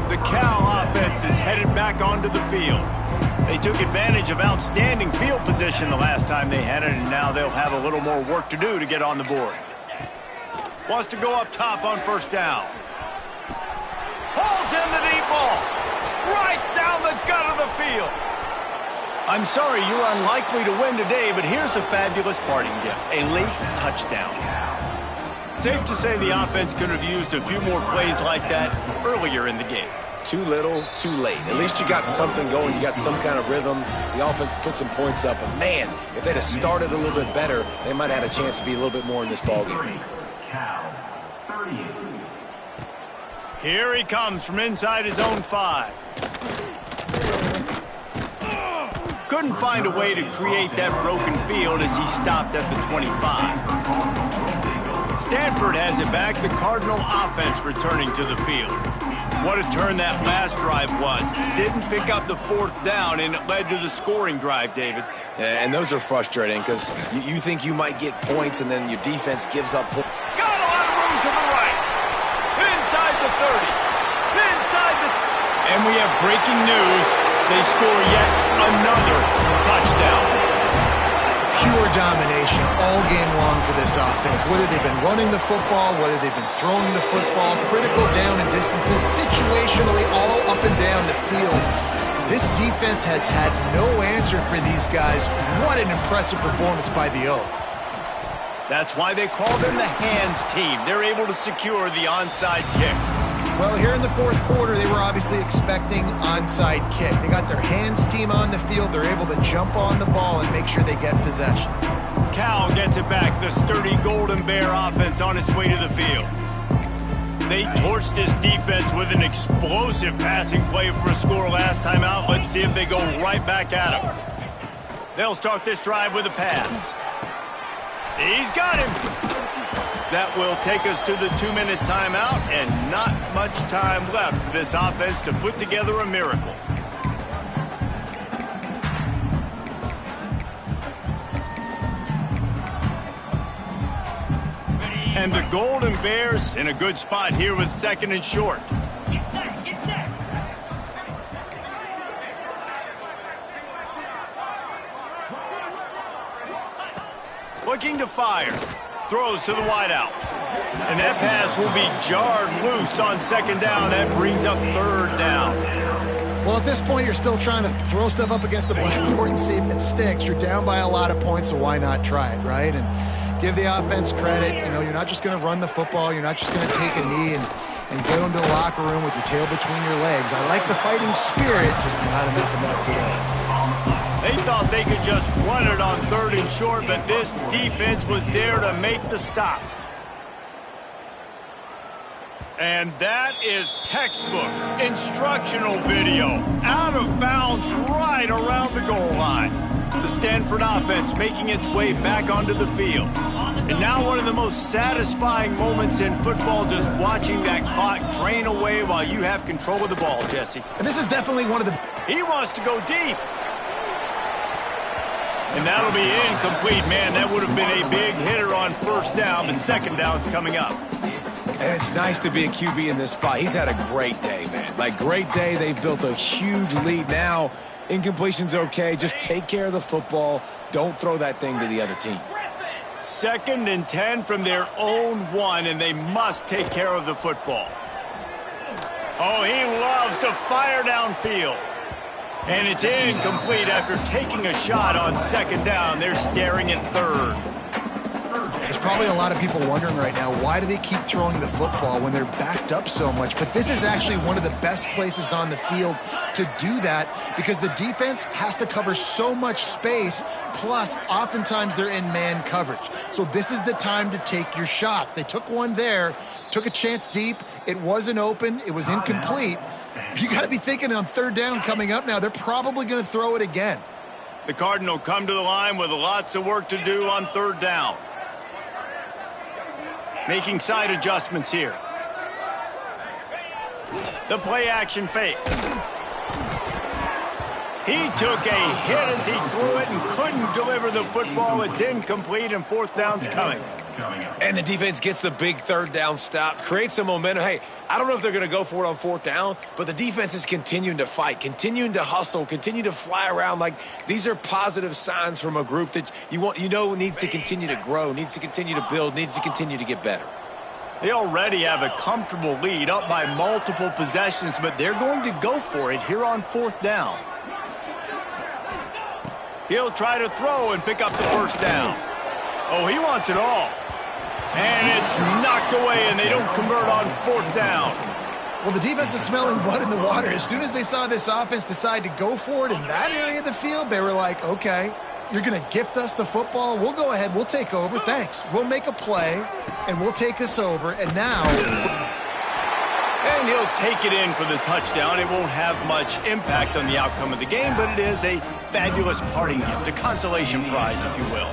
The Cal offense is headed back onto the field. They took advantage of outstanding field position the last time they had it, and now they'll have a little more work to do to get on the board. Wants to go up top on first down. Pulls in the deep ball. Right down the gut of the field. I'm sorry you're unlikely to win today, but here's a fabulous parting gift, a late touchdown. Safe to say the offense could have used a few more plays like that earlier in the game. Too little, too late. At least you got something going. You got some kind of rhythm. The offense put some points up. And, man, if they'd have started a little bit better, they might have had a chance to be a little bit more in this ballgame. Here he comes from inside his own 5. Couldn't find a way to create that broken field as he stopped at the 25. Stanford has it back. The Cardinal offense returning to the field. What a turn that last drive was. Didn't pick up the 4th down, and it led to the scoring drive, David. Yeah, and those are frustrating because you think you might get points, and then your defense gives up points. Got a lot of room to the right. Inside the 30. Inside the... And we have breaking news. They score yet another touchdown. Pure domination all game long for this offense. Whether they've been running the football, whether they've been throwing the football, critical down and distances, situationally all up and down the field. This defense has had no answer for these guys. What an impressive performance by the O. That's why they call them the hands team. They're able to secure the onside kick. Well, here in the fourth quarter, they were obviously expecting onside kick. They got their hands team on the field. They're able to jump on the ball and make sure they get possession. Cal gets it back. The sturdy Golden Bear offense on its way to the field. They torched this defense with an explosive passing play for a score last time out. Let's see if they go right back at him. They'll start this drive with a pass. He's got him. That will take us to the 2-minute timeout, and not much time left for this offense to put together a miracle. And the Golden Bears in a good spot here with 2nd and short. Get set, get set. Looking to fire. Throws to the wideout. And that pass will be jarred loose on 2nd down. That brings up 3rd down. Well, at this point, you're still trying to throw stuff up against the blackboard and see if it sticks. You're down by a lot of points, so why not try it, right? And give the offense credit. You know, you're not just going to run the football. You're not just going to take a knee and go into the locker room with your tail between your legs. I like the fighting spirit, just not enough of that today. They thought they could just run it on 3rd and short, but this defense was there to make the stop. And that is textbook instructional video. Out of bounds right around the goal line. The Stanford offense making its way back onto the field. And now one of the most satisfying moments in football, just watching that clock drain away while you have control of the ball, Jesse. And this is definitely one of the... He wants to go deep. And that'll be incomplete, man. That would have been a big hitter on 1st down, but 2nd down's coming up. And it's nice to be a QB in this spot. He's had a great day, man. Like, great day. They've built a huge lead now. Incompletion's okay. Just take care of the football. Don't throw that thing to the other team. 2nd and 10 from their own 1, and they must take care of the football. Oh, he loves to fire downfield. And it's incomplete after taking a shot on 2nd down. They're staring at 3rd. There's probably a lot of people wondering right now, why do they keep throwing the football when they're backed up so much? But this is actually one of the best places on the field to do that because the defense has to cover so much space, plus oftentimes they're in man coverage. So this is the time to take your shots. They took one there, took a chance deep. It wasn't open. It was incomplete. You got to be thinking on 3rd down coming up now, they're probably going to throw it again. The Cardinal come to the line with lots of work to do on 3rd down. Making side adjustments here. The play action fake. He took a hit as he threw it and couldn't deliver the football. It's incomplete and 4th down's coming. And the defense gets the big 3rd down stop, creates some momentum. Hey, I don't know if they're going to go for it on 4th down, but the defense is continuing to fight, continuing to hustle, continue to fly around. Like, these are positive signs from a group that you know needs to continue to grow, needs to continue to build, needs to continue to get better. They already have a comfortable lead, up by multiple possessions, but they're going to go for it here on 4th down. He'll try to throw and pick up the 1st down. Oh, he wants it all. And it's knocked away, and they don't convert on 4th down. Well, the defense is smelling blood in the water. As soon as they saw this offense decide to go for it in that area of the field, they were like, okay, you're going to gift us the football. We'll go ahead. We'll take over. Thanks. We'll make a play, and we'll take us over. And now... And he'll take it in for the touchdown. It won't have much impact on the outcome of the game, but it is a fabulous parting gift, a consolation prize, if you will.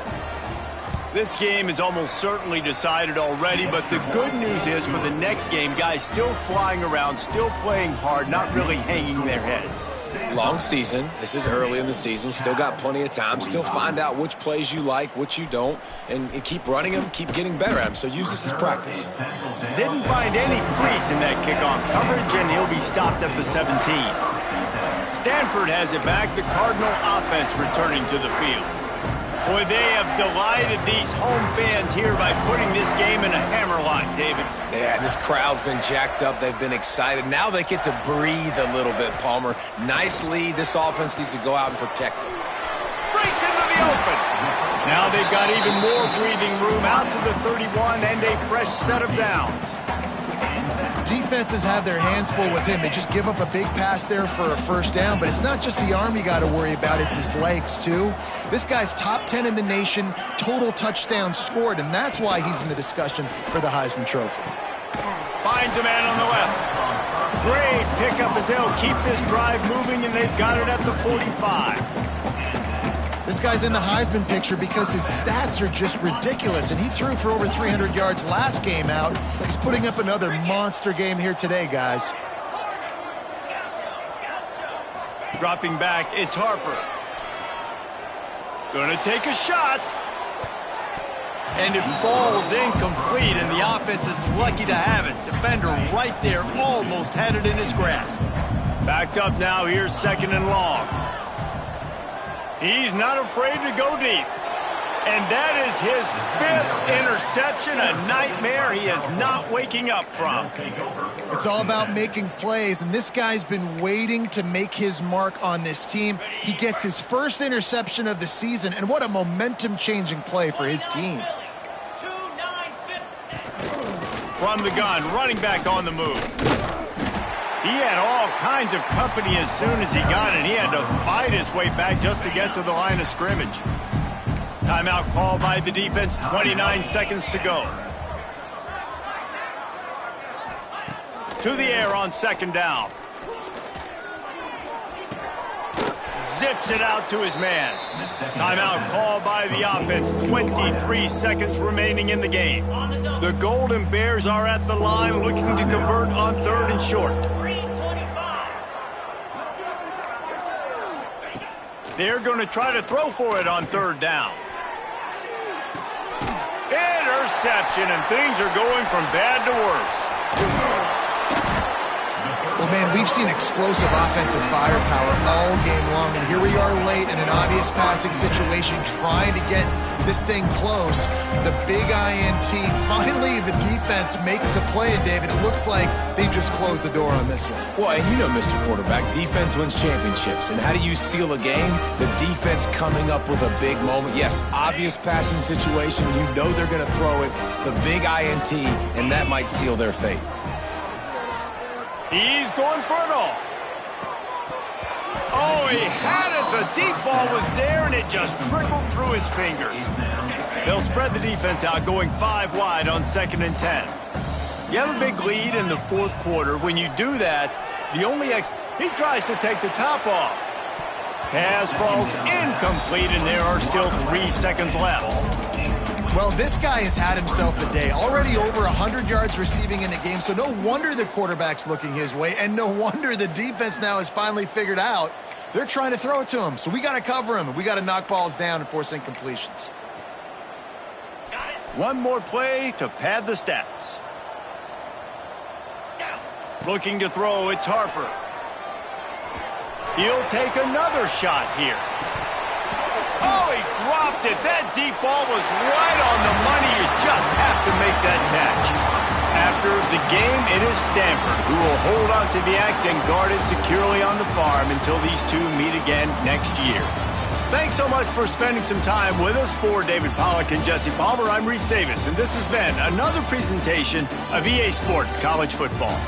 This game is almost certainly decided already, but the good news is for the next game, guys still flying around, still playing hard, not really hanging their heads. Long season. This is early in the season. Still got plenty of time. Still find out which plays you like, which you don't, and keep running them, keep getting better at them. So use this as practice. Didn't find any crease in that kickoff coverage, and he'll be stopped at the 17. Stanford has it back. The Cardinal offense returning to the field. Boy, they have delighted these home fans here by putting this game in a hammerlock, David. Yeah, this crowd's been jacked up. They've been excited. Now they get to breathe a little bit, Palmer. Nice lead. This offense needs to go out and protect it. Breaks into the open. Now they've got even more breathing room out to the 31 and a fresh set of downs. Defenses have their hands full with him. They just give up a big pass there for a first down, but it's not just the arm you got to worry about, it's his legs too. This guy's top 10 in the nation, total touchdowns scored, and that's why he's in the discussion for the Heisman Trophy. Finds a man on the left. Great pickup as they'll keep this drive moving, and they've got it at the 45. This guy's in the Heisman picture because his stats are just ridiculous, and he threw for over 300 yards last game out. He's putting up another monster game here today, guys. Dropping back, it's Harper. Gonna take a shot. And it falls incomplete, and the offense is lucky to have it. Defender right there almost had it in his grasp. Backed up now, here's 2nd and long. He's not afraid to go deep. And that is his 5th interception, a nightmare he is not waking up from. It's all about making plays, and this guy's been waiting to make his mark on this team. He gets his first interception of the season, and what a momentum-changing play for his team. From the gun, running back on the move. He had all kinds of company as soon as he got it. He had to fight his way back just to get to the line of scrimmage. Timeout called by the defense, 29 seconds to go. To the air on 2nd down. Zips it out to his man. Timeout called by the offense. 23 seconds remaining in the game. The Golden Bears are at the line looking to convert on 3rd and short. They're going to try to throw for it on 3rd down. Interception, and things are going from bad to worse. Well, man, we've seen explosive offensive firepower all game long, and here we are late in an obvious passing situation trying to get this thing close. The big INT. Finally, the defense makes a play, and David, it looks like they just closed the door on this one. Well, and you know, Mr. Quarterback, defense wins championships. And how do you seal a game? The defense coming up with a big moment. Yes, obvious passing situation. You know they're going to throw it. The big INT, and that might seal their fate. He's going for it all. Oh, he had it. The deep ball was there, and it just trickled through his fingers. They'll spread the defense out, going 5 wide on 2nd and 10. You have a big lead in the 4th quarter. When you do that, the only he tries to take the top off. Pass falls incomplete, and there are still 3 seconds left. Well, this guy has had himself a day. Already over 100 yards receiving in the game, so no wonder the quarterback's looking his way, and no wonder the defense now has finally figured out they're trying to throw it to him. So we got to cover him, and we got to knock balls down and force incompletions. One more play to pad the stats. Looking to throw, it's Harper. He'll take another shot here. Oh, he dropped it. That deep ball was right on the money. You just have to make that catch. After the game, it is Stanford who will hold on to the axe and guard it securely on the farm until these two meet again next year. Thanks so much for spending some time with us. For David Pollack and Jesse Palmer, I'm Reese Davis, and this has been another presentation of EA Sports College Football.